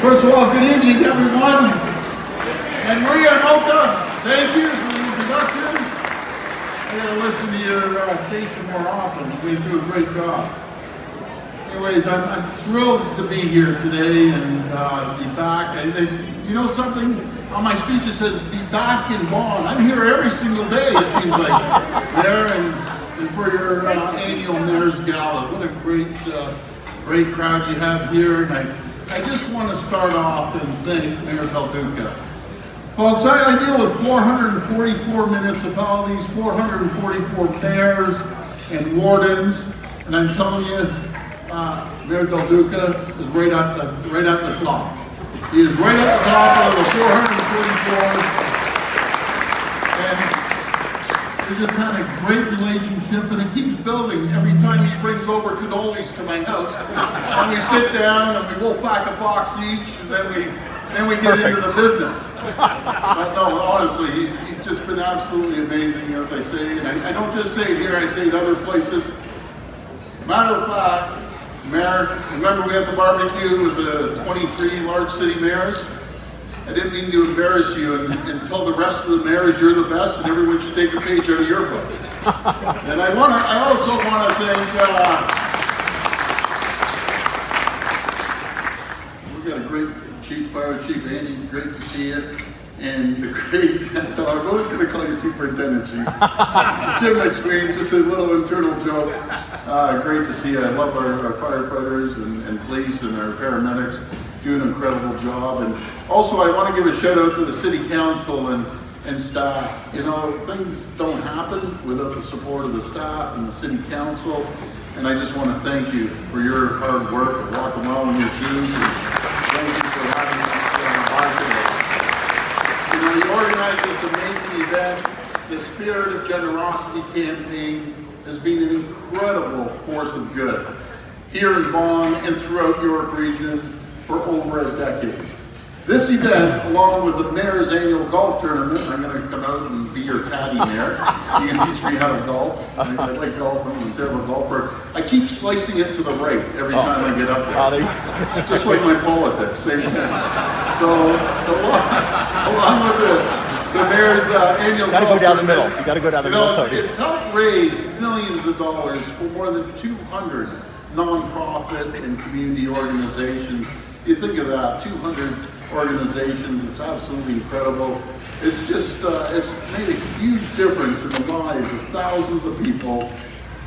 First of all, good evening, everyone. And Maria and Duca, thank you for the introduction. I gotta listen to your station more often. You guys do a great job. Anyways, I'm thrilled to be here today and be back. You know something? On my speech it says, be back in Vaughan. I'm here every single day, it seems like. There and for your annual Mayor's Gala. What a great crowd you have here. And I just want to start off and thank Mayor Duca. Folks, I deal with 444 municipalities, 444 mayors and wardens, and I'm telling you, Mayor Duca is right at the top. He is right at the top of the 444, and we just had a great relationship, and it keeps building every time he brings over cannolis to my house. And we sit down and we wolf back a box each, and then we get into the business. But no, honestly, he's just been absolutely amazing, as I say, and I don't just say it here, I say it other places. Matter of fact, Mayor, remember we had the barbecue with the 23 large city mayors? I didn't mean to embarrass you and tell the rest of the mayors you're the best and everyone should take a page out of your book. And I also want to thank, we got a great Fire Chief Andy, great to see you. And the great, so I'm always going to call you Superintendent Chief. Jim McSween, just a little internal joke. Great to see you. I love our firefighters and police and our paramedics. Do an incredible job. And also I want to give a shout out to the City Council and staff. You know, things don't happen without the support of the staff and the City Council. And I just want to thank you for your hard work and walking well in your shoes. And thank you for having us by today. You know, you organized this amazing event. The Spirit of Generosity campaign has been an incredible force of good here in Vaughan and throughout York region for over a decade. This event, along with the Mayor's annual golf tournament, I'm going to come out and be your caddy, Mayor. You can teach me how to golf. I like golf. I'm a terrible golfer. I keep slicing it to the right every time I get up there. Just like my politics, same thing. So, along with the Mayor's annual golf tournament. You got to go down the middle. You got to go down the middle. It's helped raise millions of dollars for more than 200 nonprofit and community organizations. You think of that, 200 organizations, it's absolutely incredible. It's just, it's made a huge difference in the lives of thousands of people,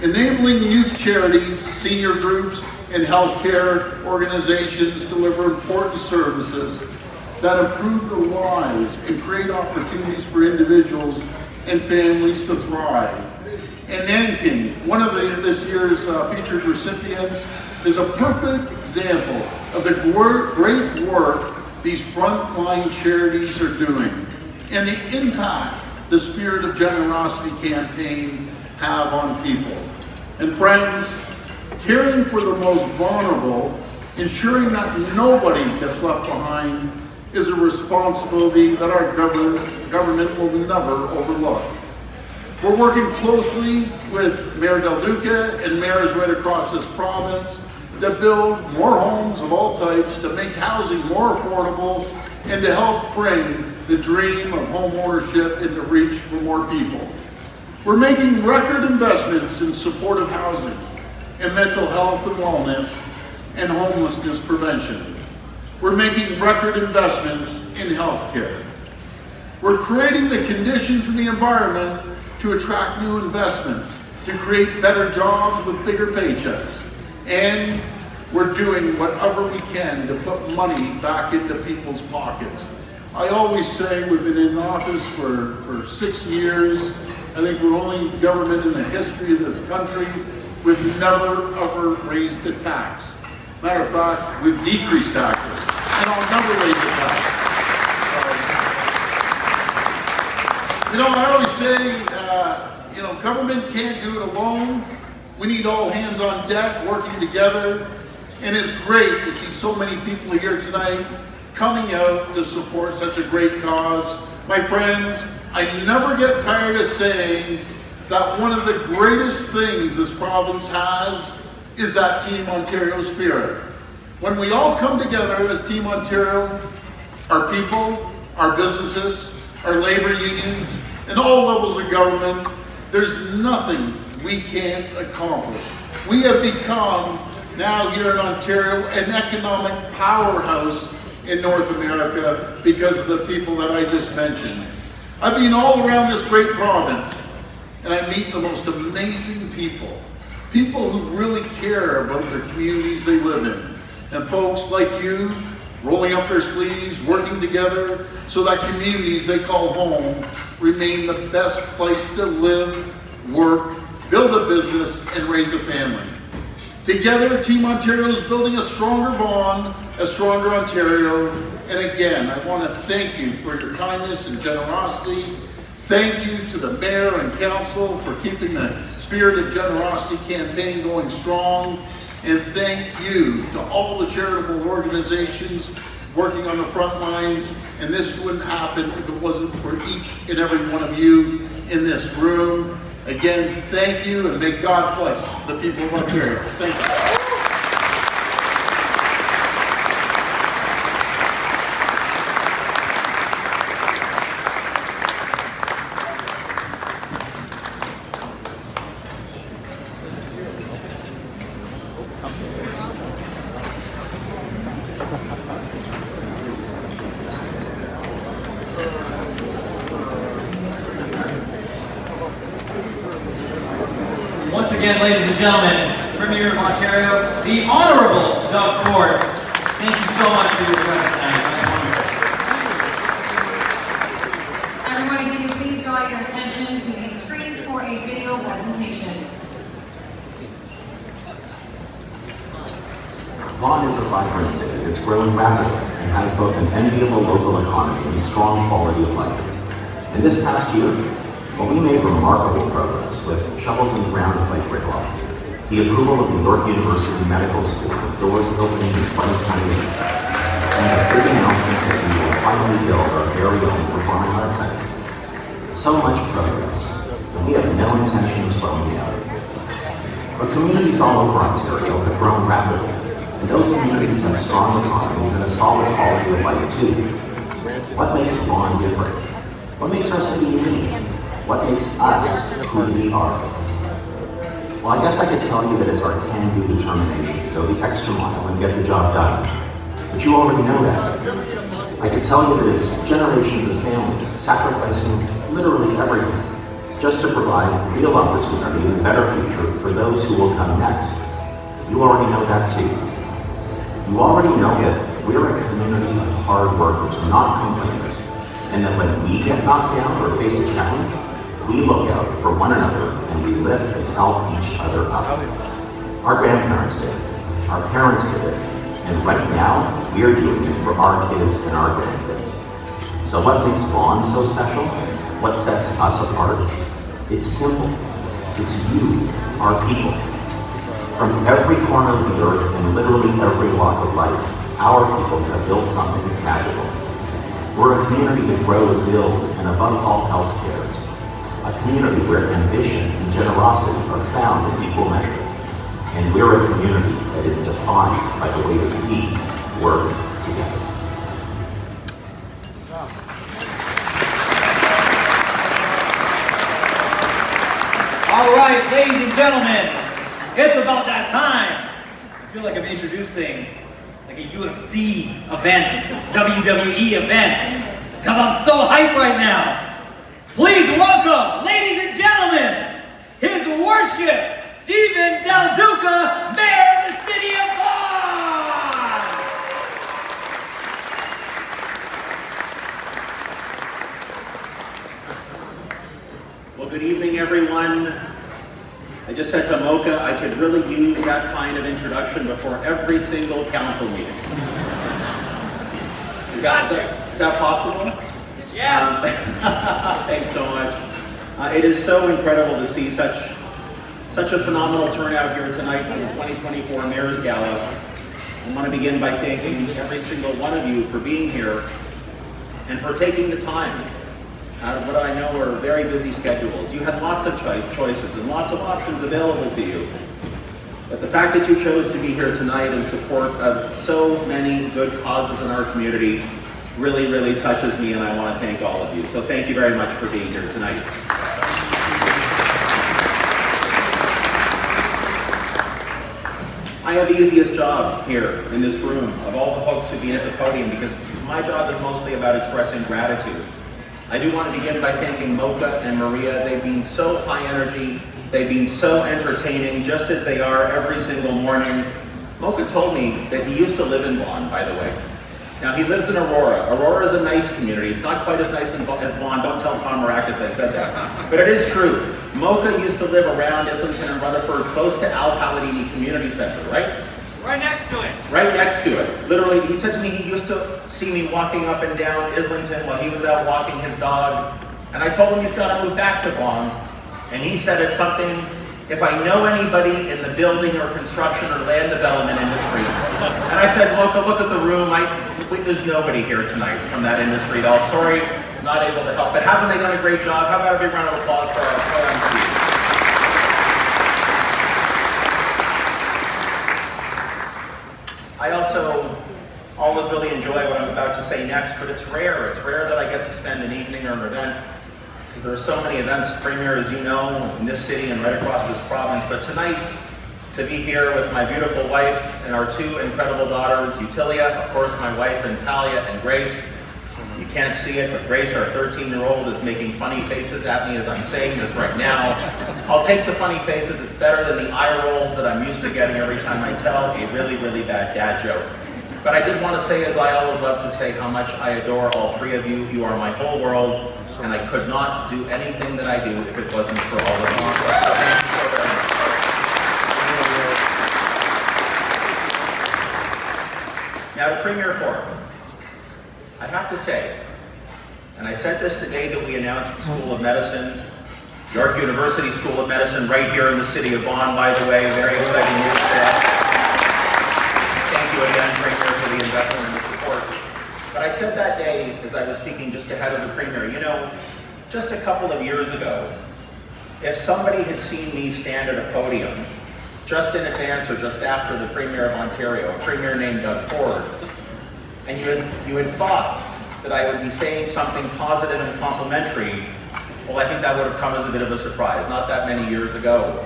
enabling youth charities, senior groups, and healthcare organizations deliver important services that improve the lives and create opportunities for individuals and families to thrive. And Nanking, one of this year's featured recipients, is a perfect example of the great work these frontline charities are doing and the impact the Spirit of Generosity campaign have on people. And friends, caring for the most vulnerable, ensuring that nobody gets left behind, is a responsibility that our government will never overlook. We're working closely with Mayor Duca and mayors right across this province to build more homes of all types, to make housing more affordable, and to help bring the dream of home ownership into reach for more people. We're making record investments in supportive housing, and mental health and wellness, and homelessness prevention. We're making record investments in healthcare. We're creating the conditions in the environment to attract new investments, to create better jobs with bigger paychecks. And we're doing whatever we can to put money back into people's pockets. I always say we've been in office for 6 years. I think we're the only government in the history of this country. We've never ever raised a tax. Matter of fact, we've decreased taxes, and I'll never raise a tax. You know, I always say, government can't do it alone. We need all hands on deck working together. And it's great to see so many people here tonight coming out to support such a great cause. My friends, I never get tired of saying that one of the greatest things this province has is that Team Ontario spirit. When we all come together as Team Ontario, our people, our businesses, our labor unions, and all levels of government, there's nothing we can't accomplish. We have become, now here in Ontario, an economic powerhouse in North America because of the people that I just mentioned. I've been all around this great province, and I meet the most amazing people. People who really care about their communities they live in. And folks like you, rolling up their sleeves, working together, so that communities they call home remain the best place to live, work, build a business, and raise a family. Together, Team Ontario is building a stronger Vaughan, a stronger Ontario. And again, I want to thank you for your kindness and generosity. Thank you to the Mayor and Council for keeping the Spirit of Generosity campaign going strong. And thank you to all the charitable organizations working on the front lines. And this wouldn't happen if it wasn't for each and every one of you in this room. Again, thank you, and may God bless the people of Ontario. Thank you. Once again, ladies and gentlemen, Premier of Ontario, the Honourable Doug Ford. Thank you so much for your presence tonight. Everybody, can you please draw your attention to these screens for a video presentation? Vaughan is a vibrant city that's growing rapidly and has both an enviable local economy and a strong quality of life. In this past year, we made remarkable progress with shovels in the ground to fight gridlock, the approval of New York University Medical School with doors opening in 2028, and a big announcement that we will finally build our very own performing arts center. So much progress, and we have no intention of slowing down. But communities all over Ontario have grown rapidly, and those communities have strong economies and a solid quality of life too. What makes Vaughan different? What makes our city unique? What makes us who we are? Well, I guess I could tell you that it's our can-do determination to go the extra mile and get the job done. But you already know that. I could tell you that it's generations of families sacrificing literally everything just to provide real opportunity and a better future for those who will come next. You already know that too. You already know that we're a community of hard workers, not complainers, and that when we get knocked down or face a challenge, we look out for one another and we lift and help each other up. Our grandparents did it, our parents did it, and right now we're doing it for our kids and our grandkids. So what makes Vaughan so special? What sets us apart? It's simple. It's you, our people. From every corner of the earth and literally every walk of life, our people have built something magical. We're a community that grows, builds, and above all else cares. A community where ambition and generosity are found in equal measure. And we're a community that is defined by the way that we work together. All right, ladies and gentlemen, it's about that time. I feel like I'm introducing like a UFC event, WWE event, because I'm so hyped right now. Please welcome, ladies and gentlemen, His Worship, Stephen Del Duca, Mayor of the City of Vaughan! Well, good evening, everyone. I just said to Mocha, I could really use that kind of introduction before every single council meeting. Gotcha. Is that possible? Yes. Thanks so much. It is so incredible to see such a phenomenal turnout here tonight for the 2024 Mayor's Gala. I want to begin by thanking every single one of you for being here and for taking the time out of what I know are very busy schedules. You had lots of choices and lots of options available to you. But the fact that you chose to be here tonight in support of so many good causes in our community really, really touches me, and I want to thank all of you. So thank you very much for being here tonight. I have the easiest job here in this room of all the folks who've been at the podium, because my job is mostly about expressing gratitude. I do want to begin by thanking Mocha and Maria. They've been so high energy, they've been so entertaining, just as they are every single morning. Mocha told me that he used to live in Vaughan, by the way. Now, he lives in Aurora. Aurora is a nice community. It's not quite as nice as Vaughan. Don't tell Tom Maracus I said that. But it is true. Mocha used to live around Islington and Rutherford, close to Al Paladini Community Center, right? Right next to it. Right next to it. Literally, he said to me he used to see me walking up and down Islington while he was out walking his dog. And I told him he's got to move back to Vaughan. And he said it's something, if I know anybody in the building or construction or land development industry. And I said, Mocha, look at the room. There's nobody here tonight from that industry at all. Sorry, not able to help. But haven't they done a great job? How about a big round of applause for our co-MCs? I also always really enjoy what I'm about to say next, but it's rare. It's rare that I get to spend an evening or an event, because there are so many events, Premier, as you know, in this city and right across this province. But tonight, to be here with my beautiful wife and our two incredible daughters, Utilia, of course, my wife, and Talia and Grace. You can't see it, but Grace, our 13-year-old, is making funny faces at me as I'm saying this right now. I'll take the funny faces. It's better than the eye rolls that I'm used to getting every time I tell a really, really bad dad joke. But I did want to say, as I always love to say, how much I adore all three of you. You are my whole world, and I could not do anything that I do if it wasn't for all of you. So thank you so very much. Now, the Premier Forum. I have to say, and I said this the day that we announced the School of Medicine, York University School of Medicine, right here in the city of Vaughan, by the way, very exciting news for us. Thank you again, Premier, for the investment and the support. But I said that day, as I was speaking just ahead of the Premier, you know, just a couple of years ago, if somebody had seen me stand at a podium just in advance or just after the Premier of Ontario, a Premier named Doug Ford, and you had thought that I would be saying something positive and complimentary, well, I think that would have come as a bit of a surprise, not that many years ago.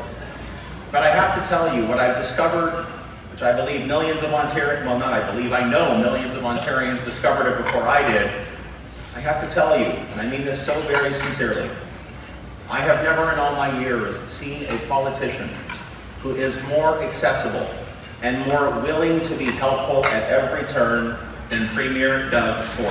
But I have to tell you, what I've discovered, which I believe millions of Ontarians, well, not I believe, I know millions of Ontarians discovered it before I did, I have to tell you, and I mean this so very sincerely, I have never in all my years seen a politician who is more accessible and more willing to be helpful at every turn than Premier Doug Ford.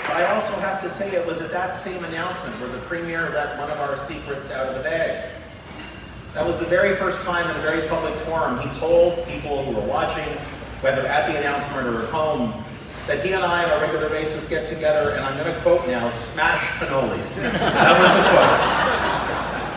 But I also have to say it was at that same announcement where the Premier let one of our secrets out of the bag. That was the very first time in a very public forum he told people who were watching, whether at the announcement or at home, that he and I on a regular basis get together, and I'm going to quote now, smash cannolis. That was the quote.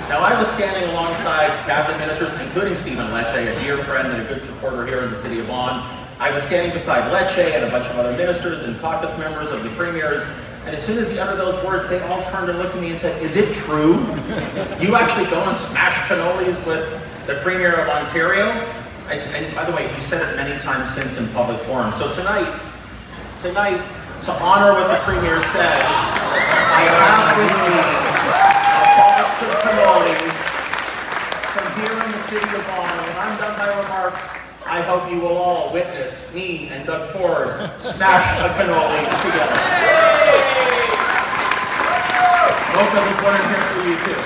Now, I was standing alongside cabinet ministers, including Stephen Lecce, a dear friend and a good supporter here in the city of Vaughan. I was standing beside Lecce and a bunch of other ministers and caucus members of the premiers, and as soon as he uttered those words, they all turned and looked at me and said, "Is it true? You actually go and smash cannolis with the Premier of Ontario?" And by the way, he said it many times since in public forums. So tonight, to honor what the Premier said, I have with me a box of cannolis from here in the city of Vaughan. When I'm done my remarks, I hope you will all witness me and Doug Ford smash a cannoli together. Mocha, there's one in here for you too.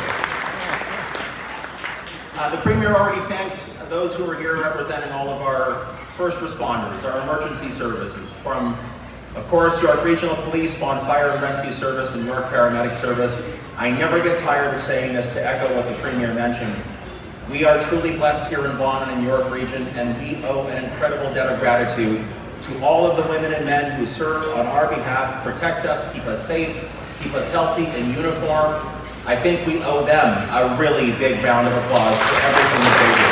The Premier already thanked those who were here representing all of our first responders, our emergency services, from, of course, York Regional Police, Vaughan Fire and Rescue Service, and York Paramedic Service. I never get tired of saying this to echo what the Premier mentioned. We are truly blessed here in Vaughan and in York Region, and we owe an incredible debt of gratitude to all of the women and men who serve on our behalf, protect us, keep us safe, keep us healthy in uniform. I think we owe them a really big round of applause for everything that they do.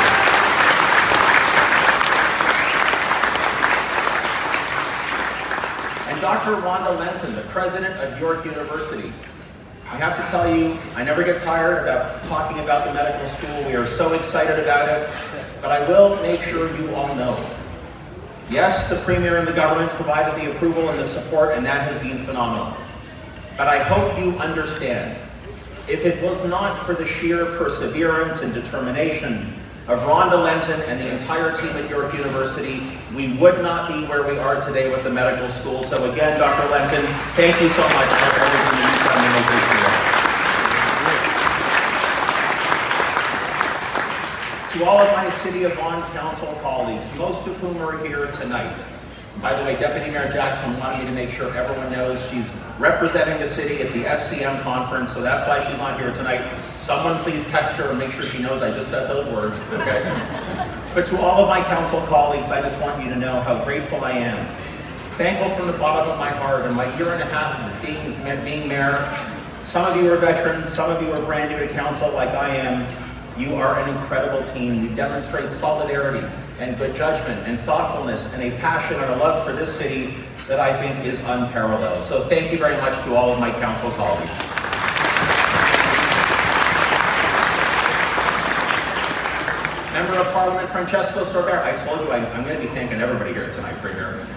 And Dr. Rhonda Lenton, the president of York University. I have to tell you, I never get tired about talking about the medical school. We are so excited about it, but I will make sure you all know. Yes, the Premier and the government provided the approval and the support, and that has been phenomenal. But I hope you understand, if it was not for the sheer perseverance and determination of Rhonda Lenton and the entire team at York University, we would not be where we are today with the medical school. So again, Dr. Lenton, thank you so much for everything that you've done to make this work. To all of my City of Vaughan Council colleagues, most of whom are here tonight. By the way, Deputy Mayor Jackson wanted me to make sure everyone knows she's representing the city at the FCM conference, so that's why she's not here tonight. Someone please text her and make sure she knows I just said those words, okay? But to all of my council colleagues, I just want you to know how grateful I am. Thankful from the bottom of my heart. In my year and a half of being mayor, some of you are veterans, some of you are brand new to council like I am. You are an incredible team. You demonstrate solidarity and good judgment and thoughtfulness and a passion and a love for this city that I think is unparalleled. So thank you very much to all of my council colleagues. Member of Parliament Francesco Sorbera. I told you I'm going to be thanking everybody here tonight, Premier.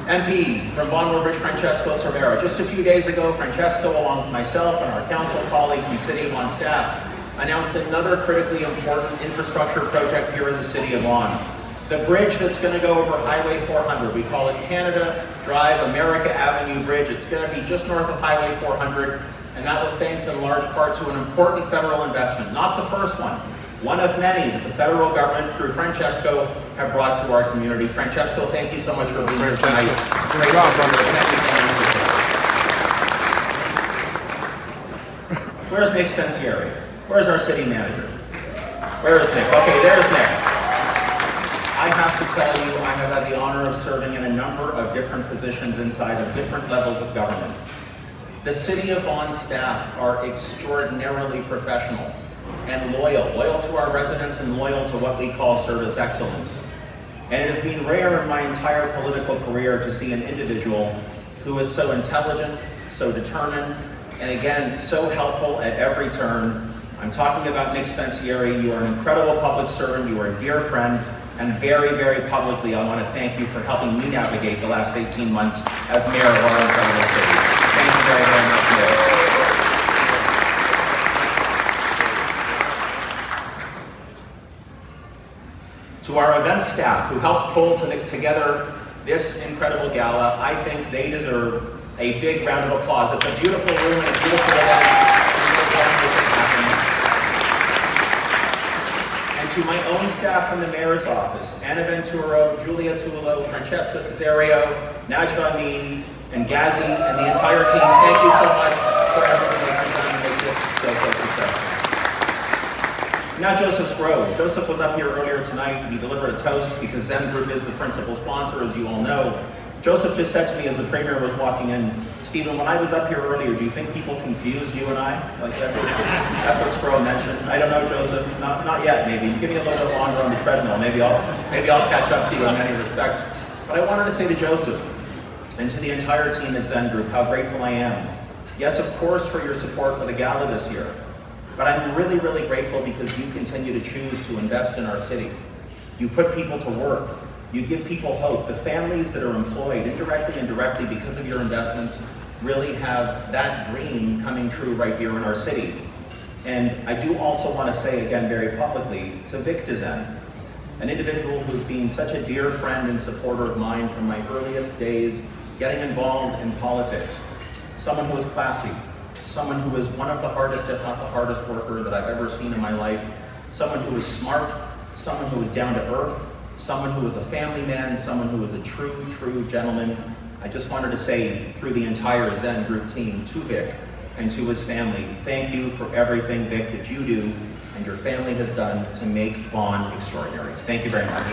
MP from Vaughan Woodbridge, Francesco Sorbera. Just a few days ago, Francesco, along with myself and our council colleagues and City of Vaughan staff, announced another critically important infrastructure project here in the City of Vaughan. The bridge that's going to go over Highway 400. We call it Canada Drive America Avenue Bridge. It's going to be just north of Highway 400, and that was thanks in large part to an important federal investment. Not the first one of many that the federal government, through Francesco, have brought to our community. Francesco, thank you so much for being here tonight. Great job, brother. Thank you so much. Where's Nick Spensieri? Where's our city manager? Where is Nick? Okay, there's Nick. I have to tell you, I have had the honor of serving in a number of different positions inside of different levels of government. The City of Vaughan staff are extraordinarily professional and loyal to our residents and loyal to what we call service excellence. And it has been rare in my entire political career to see an individual who is so intelligent, so determined, and again, so helpful at every turn. I'm talking about Nick Spensieri. You are an incredible public servant, you are a dear friend, and very, very publicly, I want to thank you for helping me navigate the last 18 months as mayor of our incredible city. Thank you very, very much, Mayor. To our event staff who helped pull together this incredible gala, I think they deserve a big round of applause. It's a beautiful room and a beautiful event. And to my own staff from the mayor's office, Anna Venturo, Julia Tulo, Francesca Cesario, Najwa Amin, and Gazi, and the entire team, thank you so much for everything that you've done to make this so successful. Now Joseph's Grove. Joseph was up here earlier tonight. He delivered a toast because Zen Group is the principal sponsor, as you all know. Joseph just said to me as the Premier was walking in, Stephen, when I was up here earlier, do you think people confuse you and I? Like that's what Sproul mentioned. I don't know, Joseph. Not yet, maybe. Give me a little bit longer on the treadmill. Maybe I'll catch up to you in many respects. But I wanted to say to Joseph and to the entire team at Zen Group how grateful I am. Yes, of course, for your support for the gala this year. But I'm really, really grateful because you continue to choose to invest in our city. You put people to work. You give people hope. The families that are employed, indirectly and directly, because of your investments, really have that dream coming true right here in our city. And I do also want to say again very publicly to Vic Dezen, an individual who's been such a dear friend and supporter of mine from my earliest days getting involved in politics. Someone who is classy, someone who is one of the hardest, if not the hardest worker that I've ever seen in my life, someone who is smart, someone who is down to earth, someone who is a family man, someone who is a true gentleman. I just wanted to say through the entire Zen Group team to Vic and to his family, thank you for everything, Vic, that you do and your family has done to make Vaughan extraordinary. Thank you very much.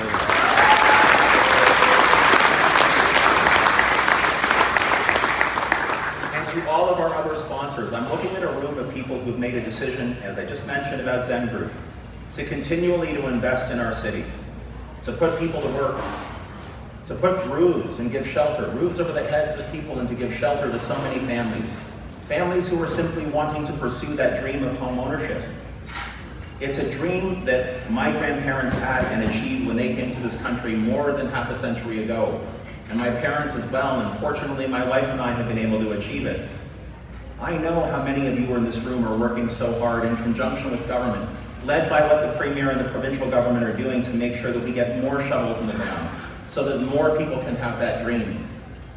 And to all of our other sponsors, I'm looking at a room of people who've made a decision, as I just mentioned about Zen Group, to continually to invest in our city, to put people to work, to put roofs and give shelter, roofs over the heads of people, and to give shelter to so many families. Families who are simply wanting to pursue that dream of home ownership. It's a dream that my grandparents had and achieved when they came to this country more than half a century ago. And my parents as well, and fortunately my wife and I have been able to achieve it. I know how many of you in this room are working so hard in conjunction with government, led by what the Premier and the provincial government are doing to make sure that we get more shovels in the ground, so that more people can have that dream.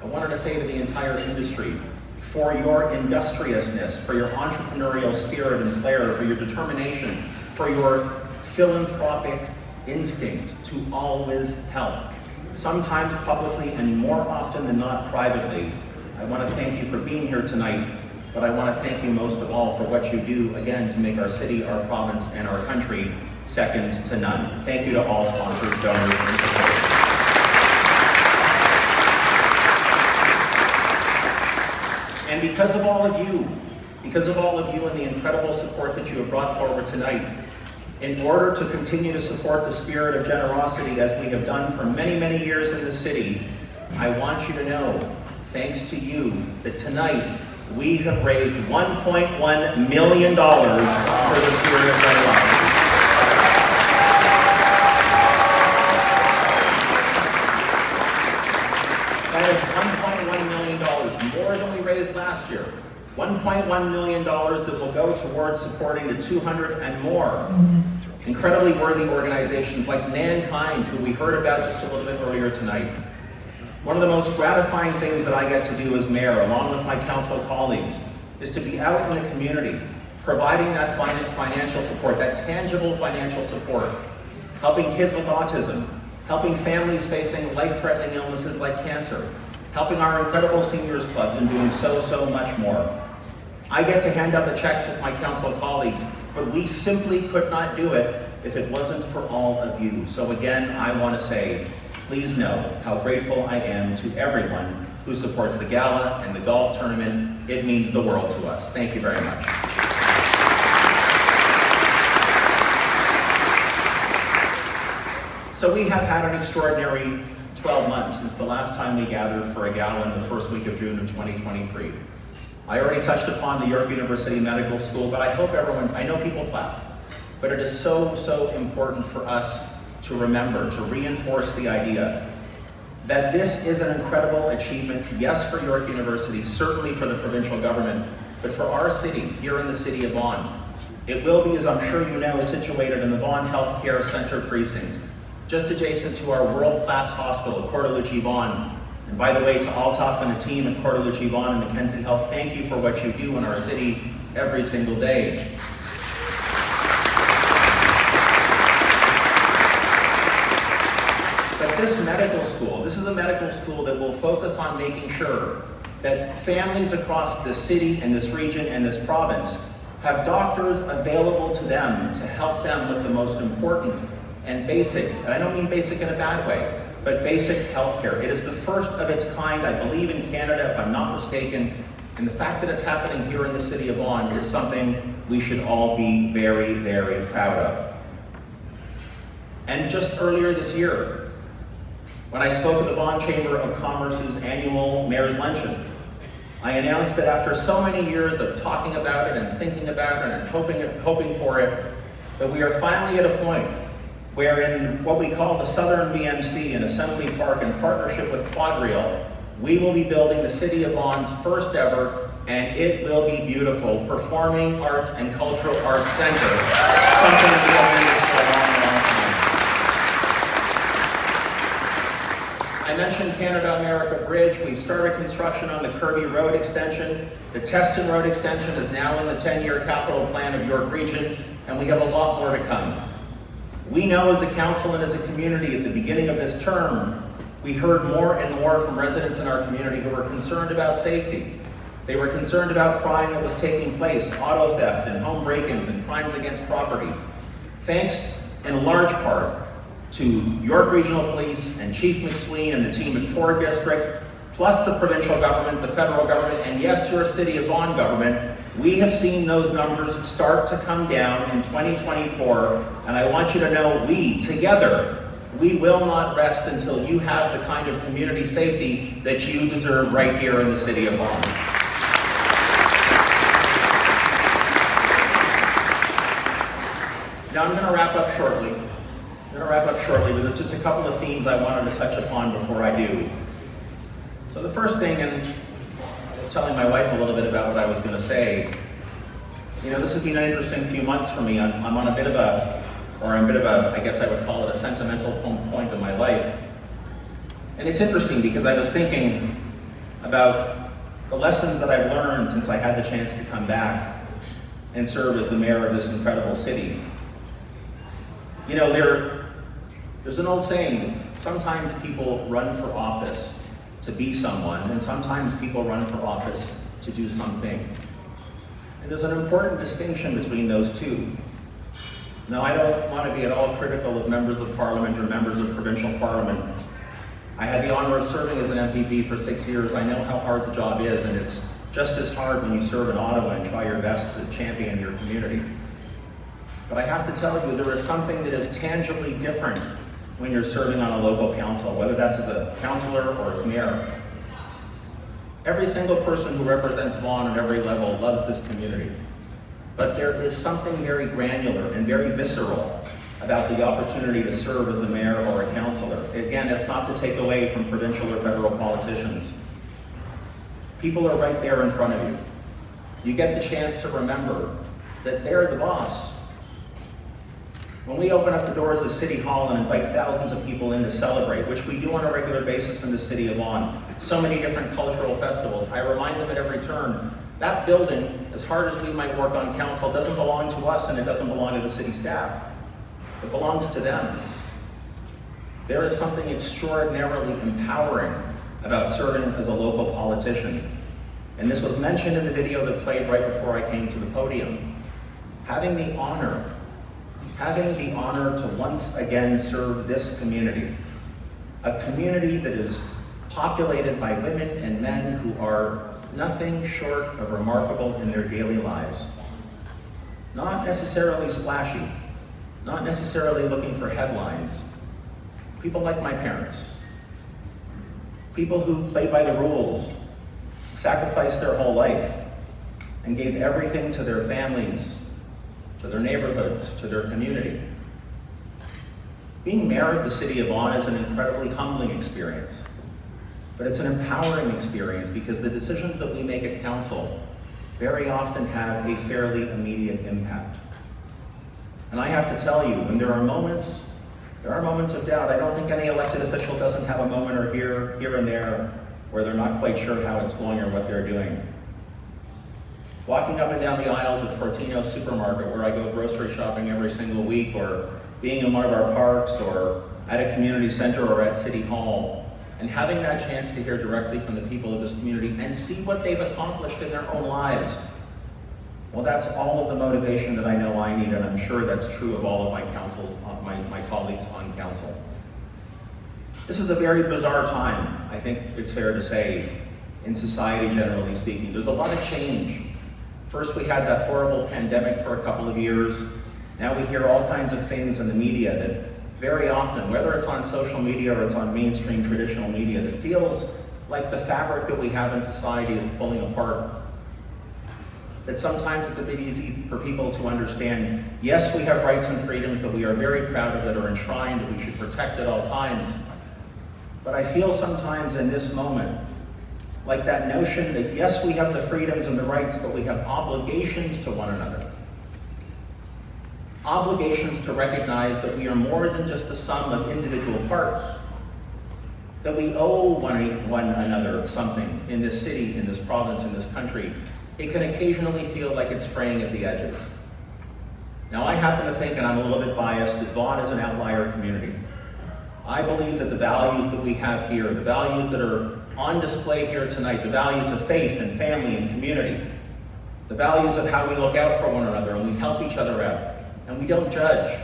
I wanted to say to the entire industry, for your industriousness, for your entrepreneurial spirit and flair, for your determination, for your philanthropic instinct to always help, sometimes publicly and more often than not privately. I want to thank you for being here tonight, but I want to thank you most of all for what you do, again, to make our city, our province, and our country second to none. Thank you to all sponsors, donors, and supporters. And because of all of you and the incredible support that you have brought forward tonight, in order to continue to support the spirit of generosity as we have done for many, many years in the city, I want you to know, thanks to you, that tonight we have raised $1.1 million for the spirit of generosity. That is $1.1 million, more than we raised last year. $1.1 million that will go towards supporting the 200 and more incredibly worthy organizations like Mankind, who we heard about just a little bit earlier tonight. One of the most gratifying things that I get to do as mayor, along with my council colleagues, is to be out in the community, providing that financial support, that tangible financial support, helping kids with autism, helping families facing life-threatening illnesses like cancer, helping our incredible seniors clubs, and doing so much more. I get to hand out the checks with my council colleagues, but we simply could not do it if it wasn't for all of you. So again, I want to say, please know how grateful I am to everyone who supports the gala and the golf tournament. It means the world to us. Thank you very much. So we have had an extraordinary 12 months since the last time we gathered for a gala in the first week of June of 2023. I already touched upon the York University Medical School, but I hope everyone, I know people clap, but it is so important for us to remember, to reinforce the idea that this is an incredible achievement, yes, for York University, certainly for the provincial government, but for our city, here in the city of Vaughan. It will be, as I'm sure you know, situated in the Vaughan Healthcare Center precinct, just adjacent to our world-class hospital, Cordalucci Vaughan. And by the way, to Althoff and the team at Cordalucci Vaughan and Mackenzie Health, thank you for what you do in our city every single day. But this medical school, this is a medical school that will focus on making sure that families across this city and this region and this province have doctors available to them to help them with the most important and basic, and I don't mean basic in a bad way, but basic healthcare. It is the first of its kind, I believe, in Canada, if I'm not mistaken, and the fact that it's happening here in the city of Vaughan is something we should all be very proud of. And just earlier this year, when I spoke at the Vaughan Chamber of Commerce's annual Mayor's Luncheon, I announced that after so many years of talking about it and thinking about it and hoping for it, that we are finally at a point where in what we call the Southern VMC in Assembly Park, in partnership with Quadreal, we will be building the City of Vaughan's first ever, and it will be beautiful, Performing Arts and Cultural Arts Center, something we have needed for a long time. I mentioned Canada-America Bridge. We started construction on the Kirby Road extension. The Teston Road extension is now in the 10-year capital plan of York Region, and we have a lot more to come. We know as a council and as a community at the beginning of this term, we heard more and more from residents in our community who were concerned about safety. They were concerned about crime that was taking place, auto theft and home break-ins and crimes against property. Thanks in large part to York Regional Police and Chief McSween and the team at Ford District, plus the provincial government, the federal government, and yes, your City of Vaughan government, we have seen those numbers start to come down in 2024, and I want you to know we, together, We will not rest until you have the kind of community safety that you deserve right here in the city of Vaughan. Now I'm going to wrap up shortly. But there's just a couple of themes I wanted to touch upon before I do. So the first thing, and I was telling my wife a little bit about what I was going to say. You know, this has been an interesting few months for me. I'm on a bit of a, I guess I would call it a sentimental point of my life. And it's interesting because I was thinking about the lessons that I've learned since I had the chance to come back and serve as the mayor of this incredible city. You know, there's an old saying, sometimes people run for office to be someone, and sometimes people run for office to do something. And there's an important distinction between those two. Now, I don't want to be at all critical of members of parliament or members of provincial parliament. I had the honor of serving as an MPP for 6 years. I know how hard the job is, and it's just as hard when you serve in Ottawa and try your best to champion your community. But I have to tell you, there is something that is tangibly different when you're serving on a local council, whether that's as a councillor or as mayor. Every single person who represents Vaughan at every level loves this community. But there is something very granular and very visceral about the opportunity to serve as a mayor or a councillor. Again, that's not to take away from provincial or federal politicians. People are right there in front of you. You get the chance to remember that they're the boss. When we open up the doors of City Hall and invite thousands of people in to celebrate, which we do on a regular basis in the city of Vaughan, so many different cultural festivals, I remind them at every turn, that building, as hard as we might work on council, doesn't belong to us and it doesn't belong to the city staff. It belongs to them. There is something extraordinarily empowering about serving as a local politician. And this was mentioned in the video that played right before I came to the podium. Having the honor to once again serve this community, a community that is populated by women and men who are nothing short of remarkable in their daily lives. Not necessarily splashy, not necessarily looking for headlines. People like my parents. People who played by the rules, sacrificed their whole life, and gave everything to their families, to their neighborhoods, to their community. Being mayor of the city of Vaughan is an incredibly humbling experience, but it's an empowering experience because the decisions that we make at council very often have a fairly immediate impact. And I have to tell you, when there are moments of doubt. I don't think any elected official doesn't have a moment or here and there where they're not quite sure how it's going or what they're doing. Walking up and down the aisles at Fortino's supermarket, where I go grocery shopping every single week, or being in one of our parks, or at a community center, or at City Hall, and having that chance to hear directly from the people of this community and see what they've accomplished in their own lives. Well, that's all of the motivation that I know I need, and I'm sure that's true of all of my colleagues on council. This is a very bizarre time, I think it's fair to say, in society generally speaking. There's a lot of change. First, we had that horrible pandemic for a couple of years. Now we hear all kinds of things in the media that very often, whether it's on social media or it's on mainstream traditional media, that feels like the fabric that we have in society is pulling apart. That sometimes it's a bit easy for people to understand, yes, we have rights and freedoms that we are very proud of, that are enshrined, that we should protect at all times. But I feel sometimes in this moment, like that notion that yes, we have the freedoms and the rights, but we have obligations to one another. Obligations to recognize that we are more than just the sum of individual parts. That we owe one another something in this city, in this province, in this country. It can occasionally feel like it's fraying at the edges. Now, I happen to think, and I'm a little bit biased, that Vaughan is an outlier community. I believe that the values that we have here, the values that are on display here tonight, the values of faith and family and community, the values of how we look out for one another and we help each other out, and we don't judge,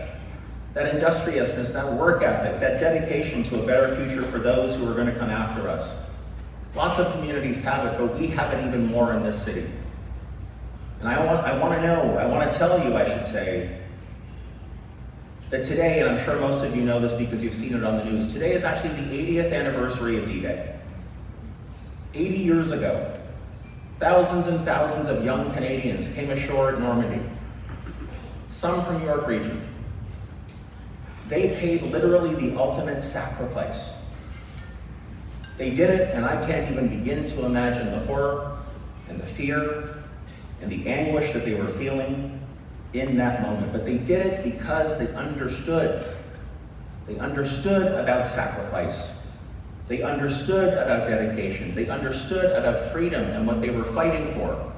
that industriousness, that work ethic, that dedication to a better future for those who are going to come after us. Lots of communities have it, but we have it even more in this city. And I want to tell you, I should say, that today, and I'm sure most of you know this because you've seen it on the news, today is actually the 80th anniversary of D-Day. 80 years ago, thousands and thousands of young Canadians came ashore at Normandy, some from York region. They paid literally the ultimate sacrifice. They did it, and I can't even begin to imagine the horror and the fear and the anguish that they were feeling in that moment. But they did it because they understood. They understood about sacrifice. They understood about dedication. They understood about freedom and what they were fighting for.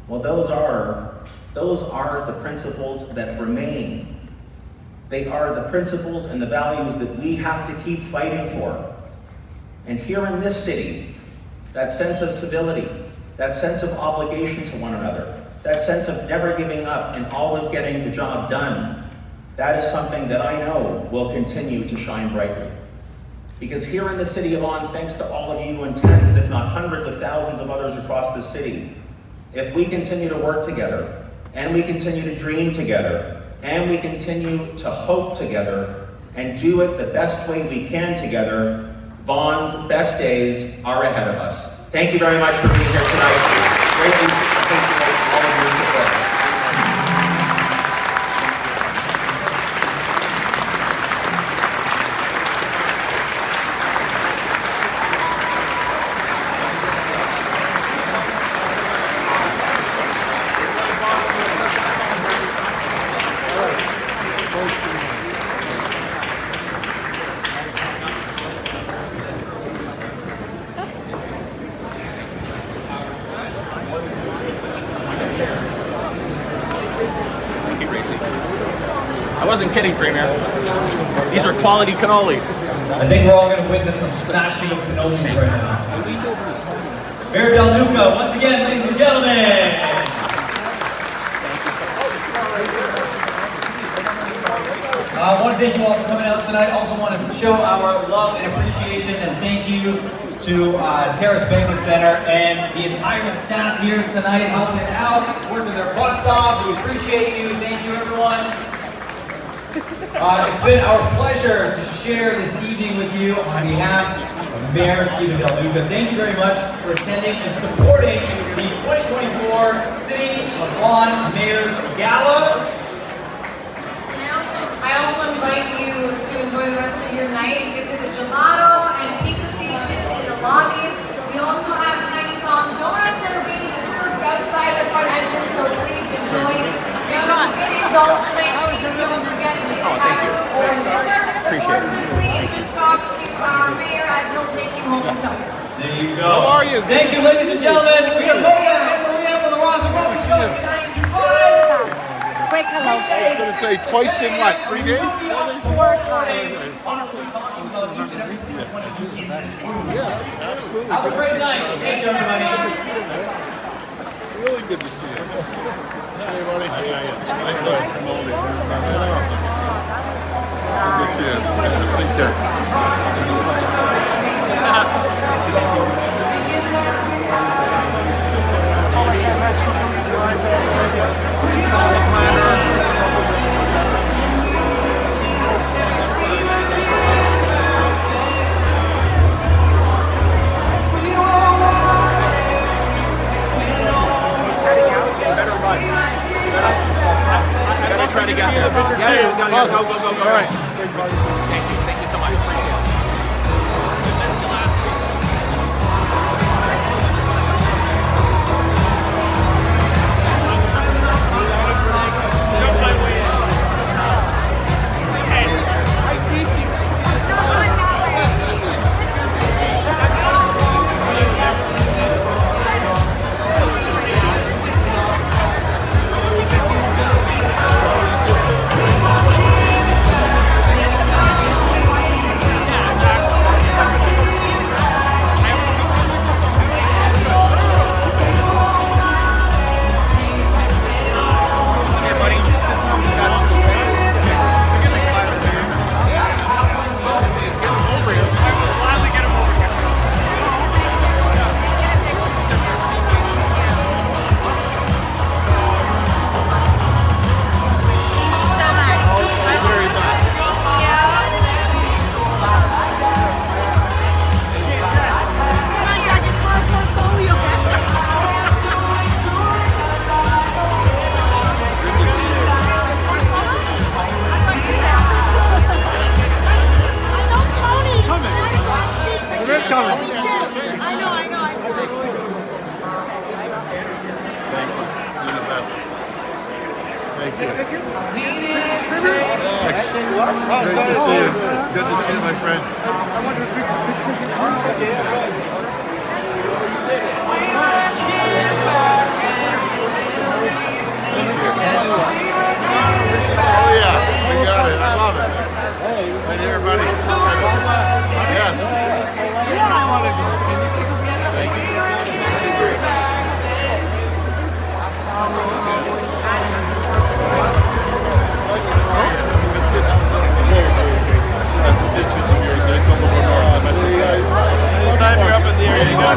Well, those are the principles that remain. They are the principles and the values that we have to keep fighting for. And here in this city, that sense of civility, that sense of obligation to one another, that sense of never giving up and always getting the job done, that is something that I know will continue to shine brightly. Because here in the city of Vaughan, thanks to all of you and tens, if not hundreds of thousands of others across the city, if we continue to work together, and we continue to dream together, and we continue to hope together, and do it the best way we can together, Vaughan's best days are ahead of us. Thank you very much for being here tonight. Greatly appreciate all of your support. I wasn't kidding, Premier. These are quality cannoli. I think we're all going to witness some smashing of cannolis right now. Mayor Duca, once again, ladies and gentlemen. I want to thank you all for coming out tonight. Also want to show our love and appreciation and thank you to Terrace Banquet Center and the entire staff here tonight helping out, working their butts off. We appreciate you. Thank you, everyone. It's been our pleasure to share this evening with you on behalf of Mayor Stephen Del Duca. Thank you very much for attending and supporting the 2024 City of Vaughan Mayor's Gala. I also invite you to enjoy the rest of your night. Visit the gelato and pizza stations in the lobbies. We also have Tiny Tom donuts that are being served outside the front entrance, so please enjoy. If you did indulge tonight, please don't forget to take a taxi or an Uber, or simply just talk to our mayor as he'll take you home himself. There you go. How are you? Thank you, ladies and gentlemen. We have Lola and Maria for the Ross and Rosa Show. Quick hello. I was going to say twice in what, 3 days? 4 times. Possibly talking about each and every single one of you in this room. Yes, absolutely. Have a great night. Thank you, everybody. Really good to see you. Hey, buddy. Good to see you. Take care. Try to get there. Yeah, go. All right. Thank you so much. Appreciate it. Great to see you. Good to see you, my friend. Oh yeah, we got it. I love it. Right here, buddy. Yes. Thank you. Anytime you're up in the area, you got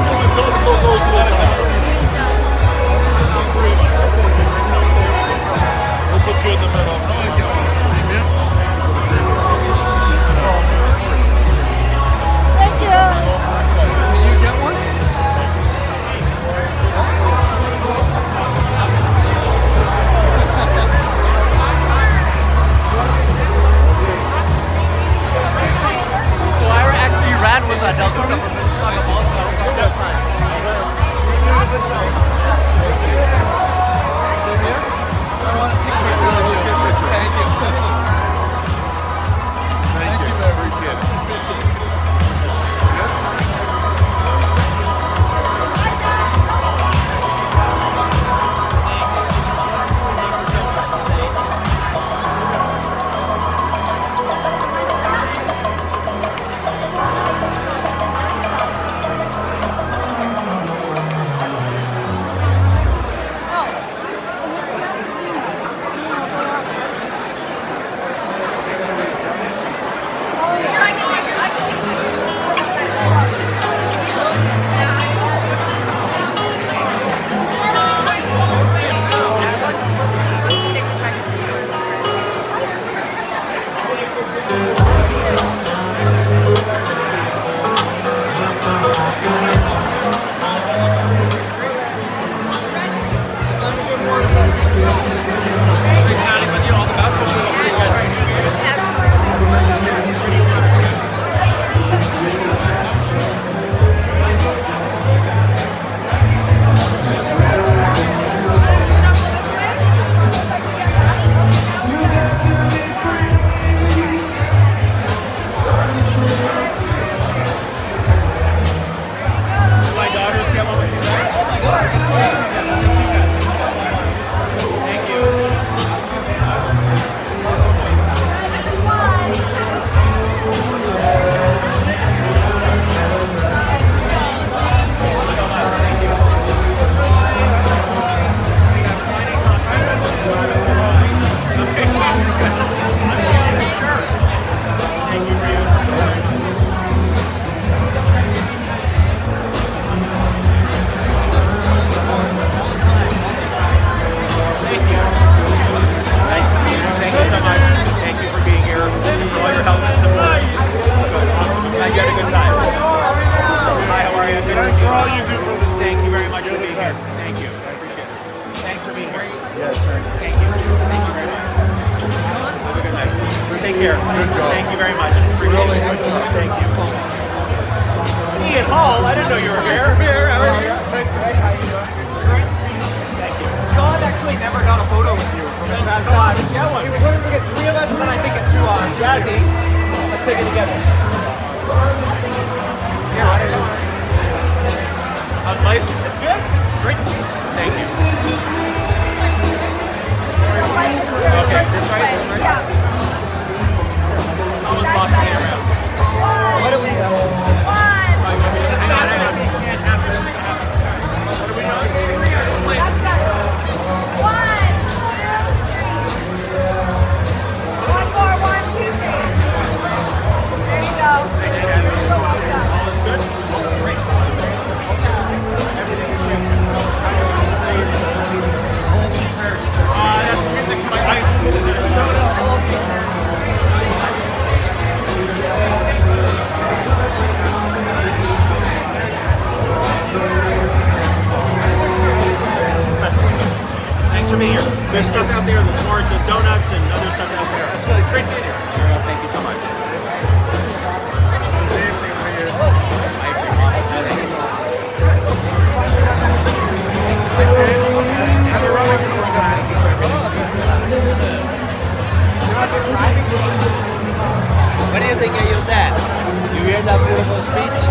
we'll put you in the middle. Thank you. Can you get one? So I actually ran with that Delta from Mississauga Falls, so that's fine. Thank you. I appreciate it. Take care. Thank you very much. Appreciate it. Thank you. Ian Hall, I didn't know you were here. How are you? Thank you. John actually never got a photo with you from his past time. Yeah, one. We're going to get three of us, and then I think it's two on Jazzy. Let's take it together. How's life? It's good. Great. Thank you. Okay, this right? This right? Yeah. Almost lost me around. What do we do? Hang on. What are we doing? One, two, three. There you go. So well done. All is good? All is great. Everything is good. That's music to my wife. What do you think of that? You hear that beautiful speech?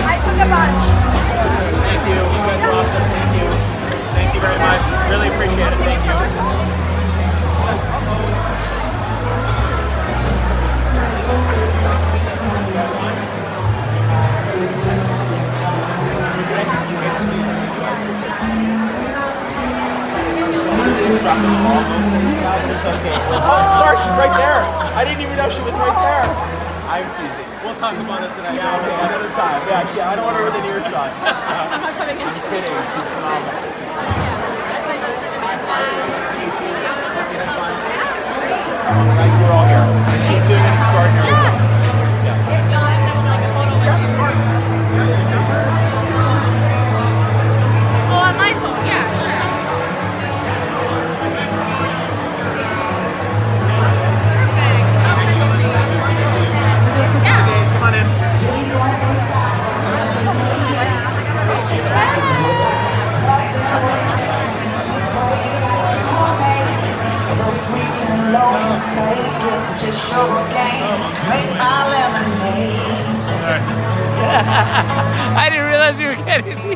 I took a bunch. Thank you. You guys are awesome. Thank you. Thank you very much. Really appreciate it. Thank you. It's okay. Oh, sorry, she's right there. I didn't even know she was right there. I'm teasing. We'll talk about it tonight. Yeah, okay, another time. Yeah, I don't want her within earshot. I'm not coming in. I'm kidding. She's phenomenal. Glad you were all here. And she's doing an extraordinary job. Yes, of course. Oh, on my phone, yeah, sure. Okay, come on in. Just show a game, make my lemonade. I didn't realize you were getting me.